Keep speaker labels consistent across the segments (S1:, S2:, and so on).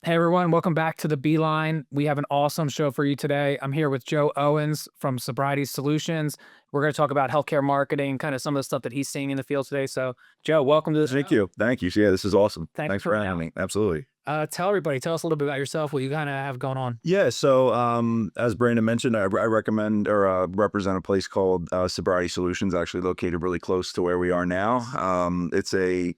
S1: Hey everyone, welcome back to the Beeline. We have an awesome show for you today. I'm here with Joe Owens from Sobriety Solutions. We're going to talk about healthcare marketing, kind of some of the stuff that he's seeing in the field today. So, Joe, welcome to the
S2: Thank
S1: show.
S2: you. Thank you. Yeah, this is awesome.
S1: Thanks
S2: Thanks
S1: for
S2: for
S1: coming
S2: having
S1: out.
S2: me. Absolutely.
S1: Tell us a little bit about yourself, what you kind of have going on.
S2: Yeah. As Brandon mentioned, I recommend or represent a place called Sobriety Solutions, actually located really close to where we are now. It's a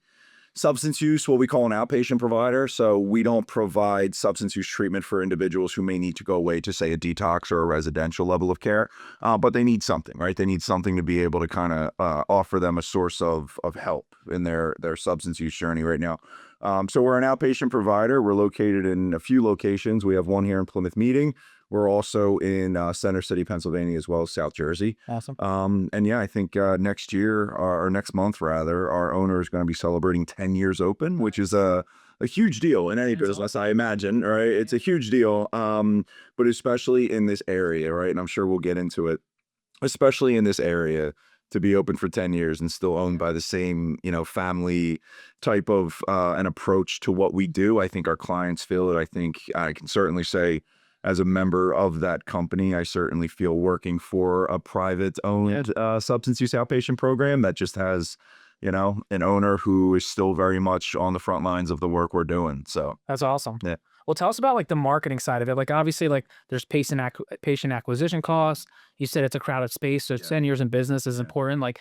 S2: substance use, what we call an outpatient provider. So we don't provide substance use treatment for individuals who may need to go away to, say, a detox or a residential level of care, but they need something, right? They need something to be able to kind of offer them a source of help in their substance use journey right now. So we're an outpatient provider. We're located in a few locations. We have one here in Plymouth Meeting. We're also in Center City, Pennsylvania, as well as South Jersey.
S1: Awesome.
S2: And yeah, I think next year or next month rather, our owner is going to be celebrating 10 years open, which is a huge deal in any
S1: That's
S2: business,
S1: awesome.
S2: I imagine, right? It's a huge deal, but especially in this area, right? And I'm sure we'll get into it, especially in this area, to be open for 10 years and still owned by the same, family type of an approach to what we do. I think our clients feel it. I think I can certainly say, as a member of that company, I certainly feel working for a private owned substance use outpatient program that just has, an owner who is still very much on the front lines of the work we're doing. So,
S1: That's awesome.
S2: yeah.
S1: Well, tell us about like the marketing side of it. Like obviously, like there's patient acquisition costs. You said it's a crowded space, so
S2: Yeah.
S1: 10 years in business is
S2: Yeah.
S1: important. Like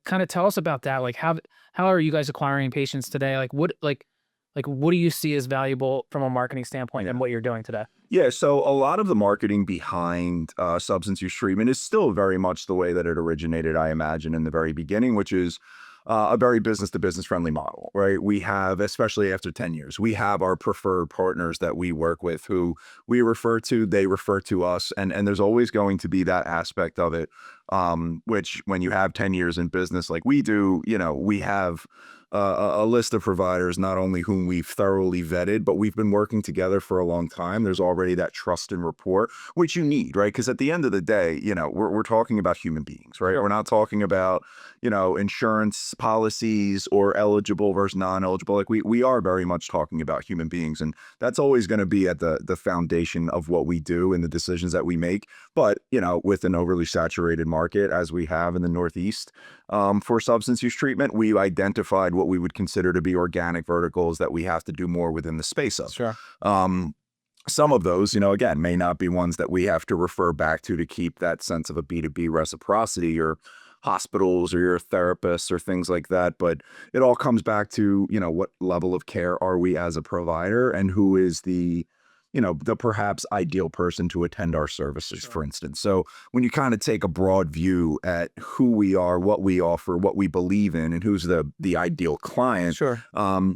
S1: kind of tell us about that. Like how are you guys acquiring patients today? Like what do you see as valuable from a marketing standpoint
S2: Yeah.
S1: and what you're doing today?
S2: Yeah, so a lot of the marketing behind substance use treatment is still very much the way that it originated, I imagine, in the very beginning, which is a very business to business friendly model, right? We have, especially after 10 years, we have our preferred partners that we work with who we refer to, they refer to us. And there's always going to be that aspect of it, which when you have 10 years in business like we do, we have a list of providers, not only whom we've thoroughly vetted, but we've been working together for a long time. There's already that trust and rapport, which you need, right? Because at the end of the day, we're talking about human beings, right?
S1: Sure.
S2: We're not talking about, insurance policies or eligible versus non-eligible. Like we are very much talking about human beings. And that's always going to be at the foundation of what we do and the decisions that we make. But, with an overly saturated market, as we have in the Northeast, for substance use treatment, we identified what we would consider to be organic verticals that we have to do more within the space of.
S1: Sure.
S2: Um, some of those, again, may not be ones that we have to refer back to keep that sense of a B2B reciprocity, or hospitals or your therapists or things like that. But it all comes back to, what level of care are we as a provider, and who is the perhaps ideal person to attend our services,
S1: Sure.
S2: for instance. So when you kind of take a broad view at who we are, what we offer, what we believe in, and who's the ideal client,
S1: Sure.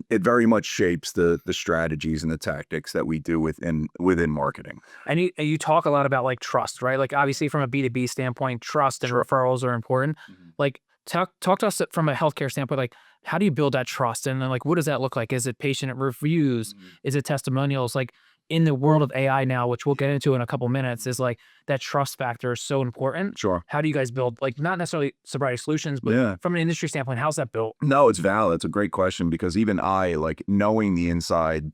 S2: it very much shapes the strategies and the tactics that we do within marketing.
S1: And you talk a lot about like trust, right? Like obviously from a B2B standpoint, trust and
S2: Sure.
S1: referrals are important.
S2: Mhm.
S1: Like talk to us from a healthcare standpoint, like how do you build that trust? And then like what does that look like? Is it patient reviews?
S2: Mhm.
S1: Is it testimonials? Like in the world of AI now, which we'll get into in a couple minutes, is like that trust factor is so important.
S2: Sure.
S1: How do you guys build like not necessarily sobriety solutions, but
S2: Yeah.
S1: from an industry standpoint, how's that built?
S2: No, it's valid. It's a great question, because even I, like, knowing the inside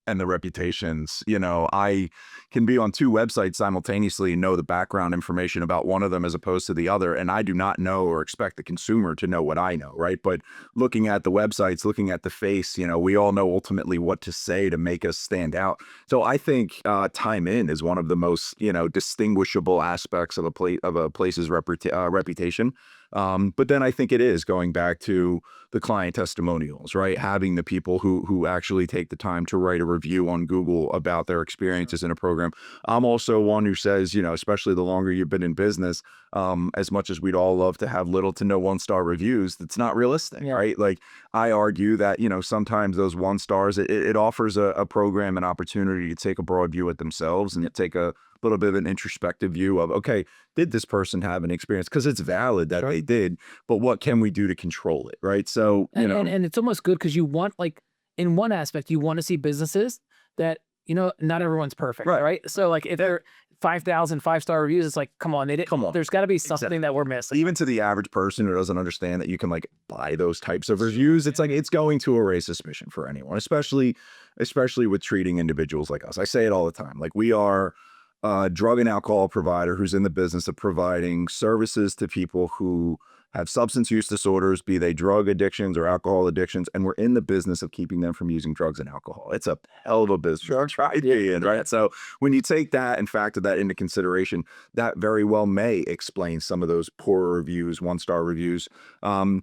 S2: and the reputations, I can be on two websites simultaneously and know the background information about one of them as opposed to the other. And I do not know or expect the consumer to know what I know, right? But looking at the websites, looking at the face, we all know ultimately what to say to make us stand out. So I think time in is one of the most, distinguishable aspects of a place's reputation. But then I think it is going back to the client testimonials, right? Having the people who actually take the time to write a review on Google about their experiences in a program. I'm also one who says, especially the longer you've been in business, as much as we'd all love to have little to no one-star reviews, that's not realistic,
S1: Yeah.
S2: right? Like, I argue that, sometimes those one stars, it offers a program an opportunity to take a broad view at themselves and to take a little bit of an introspective view of, okay, did this person have an experience? Because it's valid that
S1: Sure.
S2: they did, but what can we do to control it, right? So,
S1: And it's almost good because you want like in one aspect, you want to see businesses that, not everyone's perfect,
S2: right.
S1: right? So like if they're 5,000 5-star reviews, it's like, come on, they did
S2: Come on.
S1: there's gotta be something
S2: Exactly.
S1: that we're missing.
S2: Even to the average person who doesn't understand that you can, like, buy those types of reviews, it's like it's going to erase suspicion for anyone, especially especially with treating individuals like us. I say it all the time. Like, we are a drug and alcohol provider who's in the business of providing services to people who have substance use disorders, be they drug addictions or alcohol addictions, and we're in the business of keeping them from using drugs and alcohol. It's a hell of a business. Sure. Try it, right? So when you take that and factor that into consideration, that very well may explain some of those poor reviews, one-star reviews. And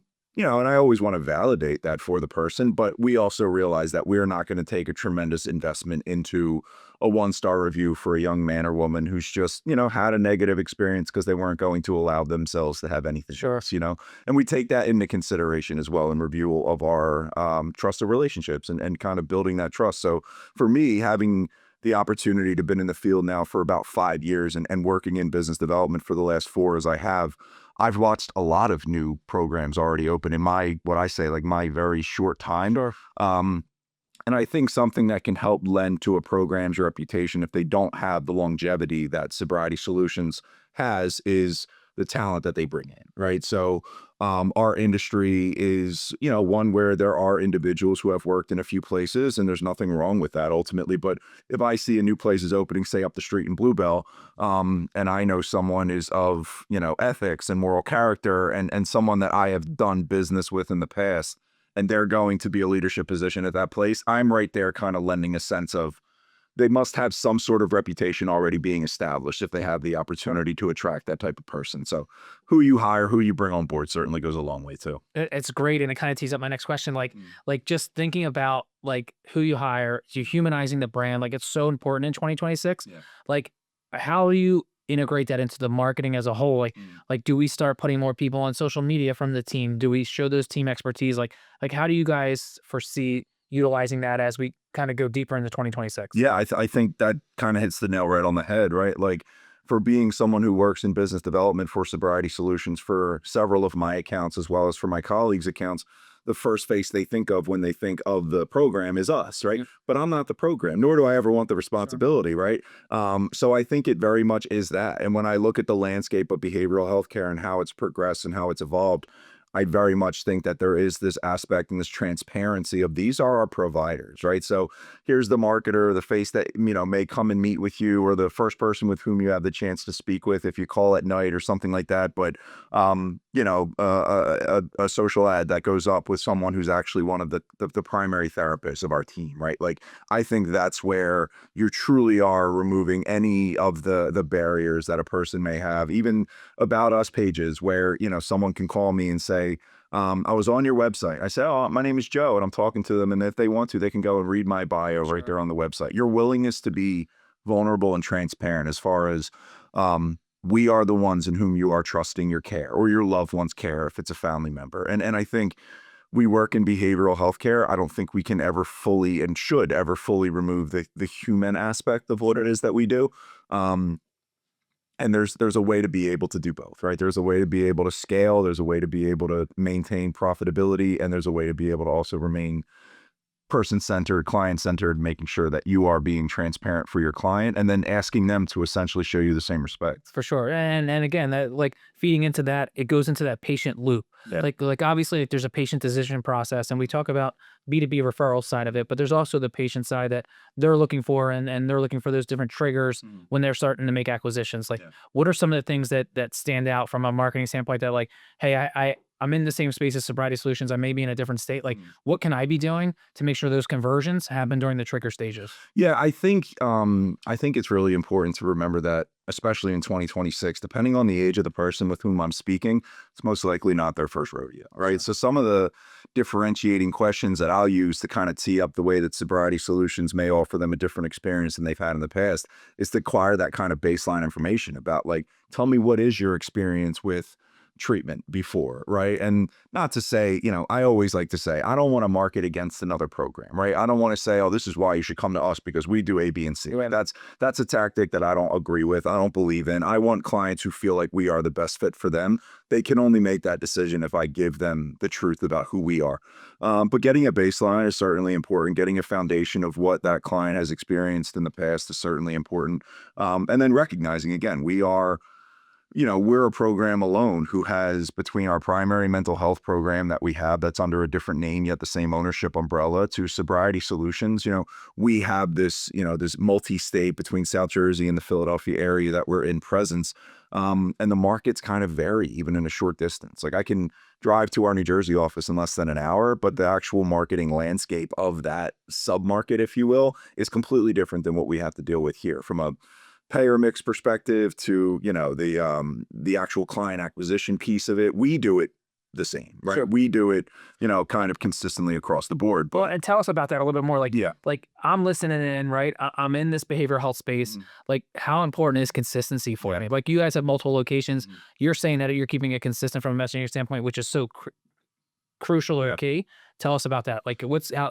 S2: I always want to validate that for the person, but we also realize that we're not going to take a tremendous investment into a one-star review for a young man or woman who's just, had a negative experience because they weren't going to allow themselves to have anything
S1: Sure.
S2: else. And we take that into consideration as well in review of our trusted relationships and kind of building that trust. So for me, having the opportunity to been in the field now for about 5 years and working in business development for the last 4 as I have, I've watched a lot of new programs already open in what I say, like, my very short time.
S1: Sure.
S2: And I think something that can help lend to a program's reputation if they don't have the longevity that Sobriety Solutions has is the talent that they bring in, right? So our industry is, one where there are individuals who have worked in a few places, and there's nothing wrong with that ultimately. But if I see a new place is opening, say up the street in Bluebell, and I know someone is of, ethics and moral character and someone that I have done business with in the past, and they're going to be a leadership position at that place, I'm right there kind of lending a sense of they must have some sort of reputation already being established if they have the opportunity to attract that type of person. So who you hire, who you bring on board certainly goes a long way too.
S1: It's great, and it kind of tees up my next question.
S2: Mm.
S1: Like just thinking about like who you hire, you humanizing the brand. Like it's so important in 2026.
S2: Yeah.
S1: Like how do you integrate that into the marketing as a whole? Like do we start putting more people on social media from the team? Do we show those team expertise? Like how do you guys foresee utilizing that as we kind of go deeper into 2026?
S2: Yeah, I think that kind of hits the nail right on the head, right? Like, for being someone who works in business development for Sobriety Solutions for several of my accounts, as well as for my colleagues' accounts, the first face they think of when they think of the program is us, right?
S1: Yeah.
S2: But I'm not the program, nor do I ever want the responsibility, right? So I think it very much is that. And when I look at the landscape of behavioral healthcare and how it's progressed and how it's evolved, I very much think that there is this aspect and this transparency of these are our providers, right? So here's the marketer, the face that, may come and meet with you, or the first person with whom you have the chance to speak with if you call at night or something like that. But, a social ad that goes up with someone who's actually one of the primary therapists of our team, right? Like, I think that's where you truly are removing any of the barriers that a person may have, even about us pages where, someone can call me and say, I was on your website. I said, oh, my name is Joe, and I'm talking to them. And if they want to, they can go and read my bio right there on the website. Your willingness to be vulnerable and transparent as far as we are the ones in whom you are trusting your care or your loved one's care if it's a family member. And I think we work in behavioral healthcare. I don't think we can ever fully and should ever fully remove the human aspect of what it is that we do. And there's a way to be able to do both, right? There's a way to be able to scale, there's a way to be able to maintain profitability, and there's a way to be able to also remain person-centered, client-centered, making sure that you are being transparent for your client and then asking them to essentially show you the same respect.
S1: For sure. And again, that like feeding into that, it goes into that patient loop.
S2: Yeah.
S1: Like obviously like, there's a patient decision process, and we talk about B2B referral side of it, but there's also the patient side that they're looking for, and they're looking for those different triggers when they're starting to make acquisitions. Like what are some of the things that stand out from a marketing standpoint that like, hey, I'm in the same space as Sobriety Solutions. I may be in a different state. Like, what can I be doing to make sure those conversions happen during the trigger stages?
S2: Yeah, I think it's really important to remember that, especially in 2026, depending on the age of the person with whom I'm speaking, it's most likely not their first rodeo, right?
S1: Sure.
S2: So some of the differentiating questions that I'll use to kind of tee up the way that Sobriety Solutions may offer them a different experience than they've had in the past is to acquire that kind of baseline information about, like, tell me, what is your experience with treatment before, right? And not to say, I always like to say, I don't want to market against another program, right? I don't want to say, oh, this is why you should come to us because we do A, B, and C.
S1: Right.
S2: That's a tactic that I don't agree with. I don't believe in. I want clients who feel like we are the best fit for them. They can only make that decision if I give them the truth about who we are. But getting a baseline is certainly important. Getting a foundation of what that client has experienced in the past is certainly important. And then recognizing, again, we are we're a program alone who has, between our primary mental health program that we have that's under a different name yet the same ownership umbrella, to Sobriety Solutions, we have this, this multi-state between South Jersey and the Philadelphia area that we're in presence. And the markets kind of vary even in a short distance. Like I can drive to our New Jersey office in less than an hour, but the actual marketing landscape of that sub-market, if you will, is completely different than what we have to deal with here from a payer mix perspective to, the actual client acquisition piece of it. We do it the same, right?
S1: Sure.
S2: We do it, kind of consistently across the board.
S1: Well,
S2: But
S1: and tell us about that a little bit more. Like,
S2: yeah.
S1: like I'm listening in, right? I'm in this behavioral health space.
S2: Mhm.
S1: Like, how important is consistency for you? I mean, like, you guys have multiple locations.
S2: Mhm.
S1: You're saying that you're keeping it consistent from a messaging standpoint, which is so crucial or
S2: Yeah.
S1: key. Tell us about that. Like,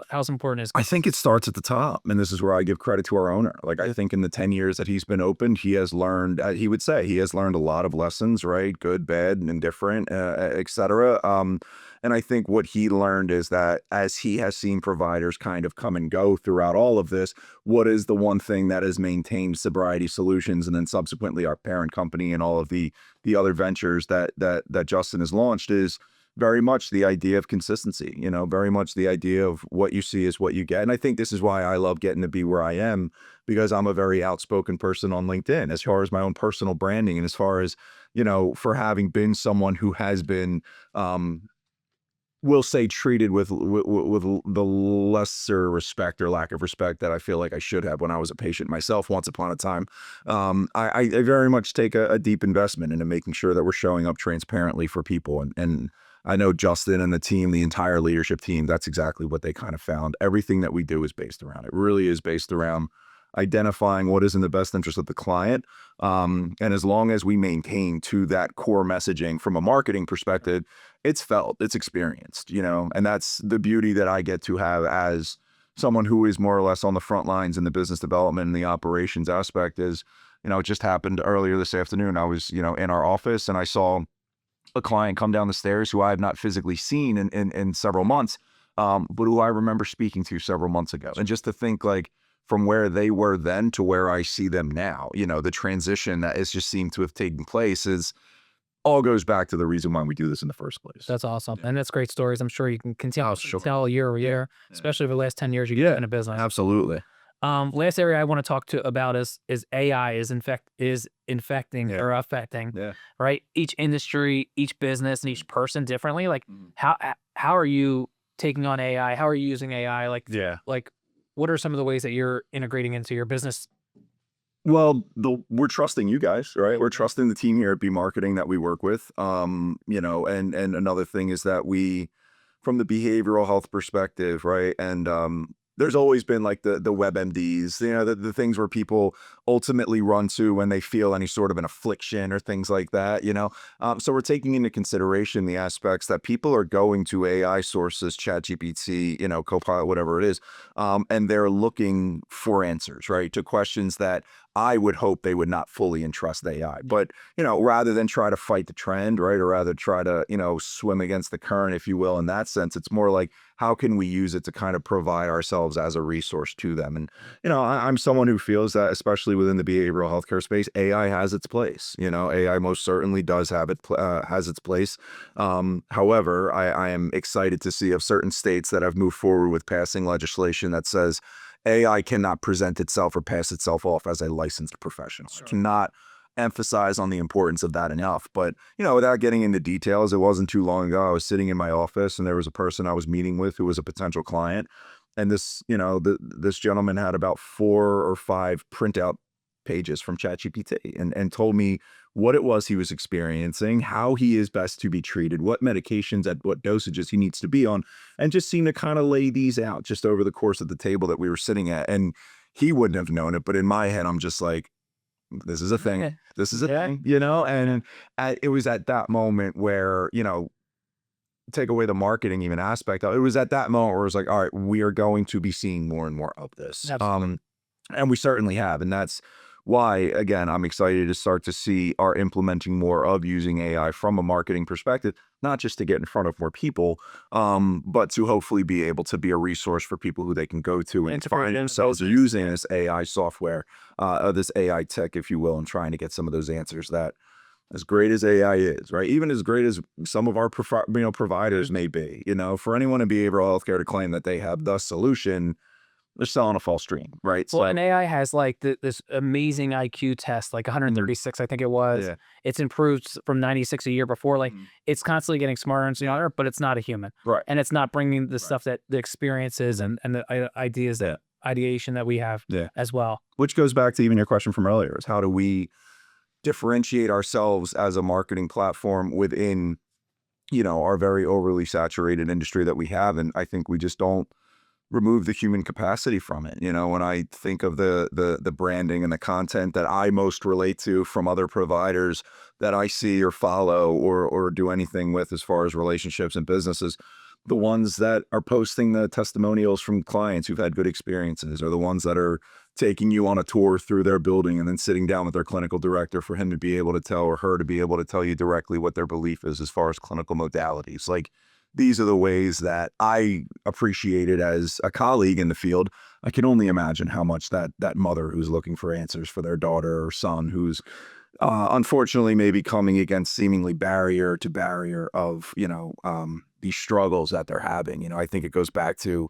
S1: how's important is
S2: I think it starts at the top, and this is where I give credit to our owner. Like, I think in the 10 years that he's been open, he has learned, he would say he has learned a lot of lessons, right? Good, bad, and indifferent, et cetera. And I think what he learned is that as he has seen providers kind of come and go throughout all of this, what is the one thing that has maintained Sobriety Solutions and then subsequently our parent company and all of the other ventures that Justin has launched is very much the idea of consistency, very much the idea of what you see is what you get. And I think this is why I love getting to be where I am, because I'm a very outspoken person on LinkedIn as far as my own personal branding. And as far as, for having been someone who has been, we'll say treated with the lesser respect or lack of respect that I feel like I should have when I was a patient myself once upon a time. I very much take a deep investment into making sure that we're showing up transparently for people. And I know Justin and the team, the entire leadership team, that's exactly what they kind of found. Everything that we do is based around it. Really is based around identifying what is in the best interest of the client. And as long as we maintain to that core messaging from a marketing perspective, it's felt, it's experienced, and that's the beauty that I get to have as someone who is more or less on the front lines in the business development and the operations aspect is, it just happened earlier this afternoon. I was, in our office and I saw a client come down the stairs who I have not physically seen in several months, but who I remember speaking to several months ago. And just to think like from where they were then to where I see them now, the transition that has just seemed to have taken place is all goes back to the reason why we do this in the first place.
S1: that's awesome. And that's great stories. I'm sure you can continue
S2: Oh,
S1: to
S2: sure.
S1: tell year over year,
S2: Yeah.
S1: especially over the last 10 years you've
S2: Yeah,
S1: been in business.
S2: absolutely.
S1: Last area I want to talk to about is AI is infecting
S2: Yeah.
S1: or affecting,
S2: Yeah.
S1: right? Each industry, each business, and each person differently. Like
S2: Mhm.
S1: how are you taking on AI? How are you using AI?
S2: Yeah.
S1: Like what are some of the ways that you're integrating into your business?
S2: Well, we're trusting you guys, right? We're trusting the team here at B Marketing that we work with. And another thing is that we, from the behavioral health perspective, right? And there's always been like the WebMDs, the things where people ultimately run to when they feel any sort of an affliction or things like that. So we're taking into consideration the aspects that people are going to AI sources, ChatGPT, Copilot, whatever it is, and they're looking for answers, right, to questions that I would hope they would not fully entrust AI. But, rather than try to fight the trend, right, or rather try to, swim against the current, if you will, in that sense, it's more like, how can we use it to kind of provide ourselves as a resource to them? And, I'm someone who feels that, especially within the behavioral healthcare space, AI has its place. AI most certainly does have has its place. However, I am excited to see of certain states that have moved forward with passing legislation that says AI cannot present itself or pass itself off as a licensed professional. Sure. Cannot emphasize on the importance of that enough. But, without getting into details, it wasn't too long ago. I was sitting in my office and there was a person I was meeting with who was a potential client. And this, this gentleman had about 4 or 5 printout pages from ChatGPT and told me what it was he was experiencing, how he is best to be treated, what medications at what dosages he needs to be on, and just seemed to kind of lay these out just over the course of the table that we were sitting at. And he wouldn't have known it, but in my head, I'm just like, this is a thing. This is a
S1: Yeah.
S2: thing, and it was at that moment where, take away the marketing even aspect of it, was at that moment where it was like, all right, we are going to be seeing more and more of this.
S1: Absolutely.
S2: And we certainly have. And that's why, again, I'm excited to start to see our implementing more of using AI from a marketing perspective, not just to get in front of more people, but to hopefully be able to be a resource for people who they can go to and
S1: Integrate
S2: find
S1: in
S2: themselves
S1: business.
S2: using this AI software, this AI tech, if you will, and trying to get some of those answers that as great as AI is, right? Even as great as some of our providers may be, for anyone in behavioral healthcare to claim that they have the solution, they're selling a false dream, right?
S1: Well,
S2: So
S1: and AI has like this amazing IQ test, like
S2: mm,
S1: 136, I think it was.
S2: yeah,
S1: It's improved from 96 a year before. Like
S2: mm,
S1: it's constantly getting smarter and smarter, but it's not a human,
S2: right,
S1: and it's not bringing the
S2: right,
S1: stuff that the experiences and the ideas that
S2: yeah,
S1: ideation that we have
S2: yeah.
S1: as well.
S2: Which goes back to even your question from earlier: is how do we differentiate ourselves as a marketing platform within our very overly saturated industry that we have? And I think we just don't remove the human capacity from it. When I think of the branding and the content that I most relate to from other providers that I see or follow or do anything with as far as relationships and businesses, the ones that are posting the testimonials from clients who've had good experiences, or the ones that are taking you on a tour through their building and then sitting down with their clinical director for him to be able to tell, or her to be able to tell you directly what their belief is as far as clinical modalities. Like, these are the ways that I appreciate it as a colleague in the field. I can only imagine how much that mother who's looking for answers for their daughter or son who's unfortunately maybe coming against seemingly barrier to barrier of these struggles that they're having. I think it goes back to,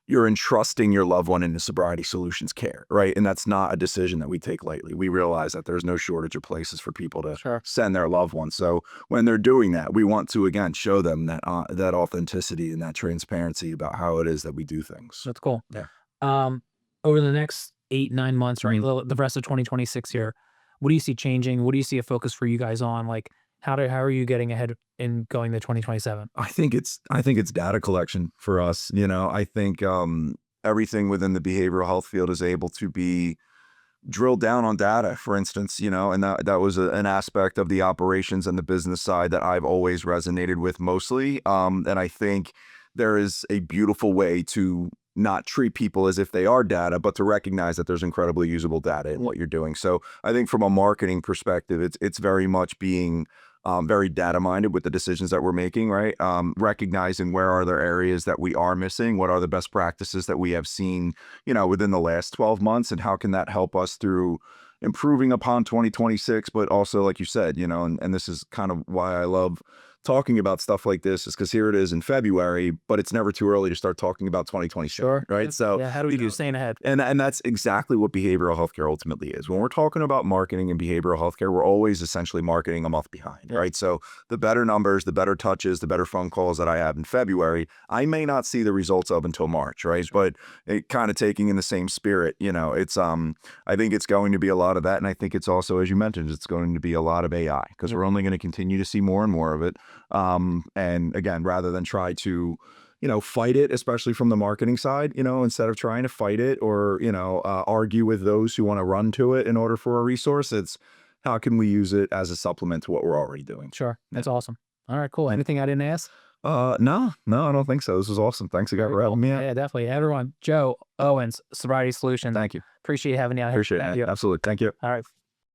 S2: you're entrusting your loved one into Sobriety Solutions care, right? And that's not a decision that we take lightly. We realize that there's no shortage of places for people to
S1: Sure,
S2: send their loved ones. So when they're doing that, we want to again show them that authenticity and that transparency about how it is that we do things.
S1: that's cool.
S2: Yeah.
S1: Um, over the next 8, 9 months, right,
S2: Mhm.
S1: the rest of 2026 here, what do you see changing? What do you see a focus for you guys on? Like, how are you getting ahead in going to 2027?
S2: I think it's data collection for us. I think everything within the behavioral health field is able to be drilled down on data, for instance, and that was an aspect of the operations and the business side that I've always resonated with mostly. And I think there is a beautiful way to not treat people as if they are data, but to recognize that there's incredibly usable data in what you're doing. So I think from a marketing perspective, it's very much being very data minded with the decisions that we're making, right? Recognizing where are there areas that we are missing, what are the best practices that we have seen within the last 12 months, and how can that help us through improving upon 2026, but also, like you said, and this is kind of why I love talking about stuff like this, is because here it is in February, but it's never too early to start talking about 2027,
S1: Sure.
S2: right?
S1: Yeah.
S2: So,
S1: Yeah. How do we do staying ahead?
S2: and that's exactly what behavioral healthcare ultimately is. When we're talking about marketing and behavioral healthcare, we're always essentially marketing a month behind,
S1: Yeah.
S2: right? So the better numbers, the better touches, the better phone calls that I have in February, I may not see the results of until March, right?
S1: Sure.
S2: But it kind of taking in the same spirit, it's I think it's going to be a lot of that, and I think it's also, as you mentioned, it's going to be a lot of AI, because
S1: Yeah.
S2: we're only going to continue to see more and more of it. And again, rather than try to fight it, especially from the marketing side, instead of trying to fight it or, argue with those who want to run to it in order for a resource, it's how can we use it as a supplement to what we're already doing?
S1: Sure.
S2: Yeah.
S1: That's awesome. All right. Cool.
S2: Yeah.
S1: Anything I didn't ask?
S2: No, I don't think so. This was awesome. Thanks again
S1: Very
S2: for
S1: cool.
S2: having me
S1: Yeah,
S2: out.
S1: yeah, definitely. Everyone, Joe Owens, Sobriety Solutions.
S2: Thank you.
S1: Appreciate having you out here.
S2: Appreciate it,
S1: Thank
S2: man.
S1: you.
S2: Absolutely. Thank you.
S1: All right.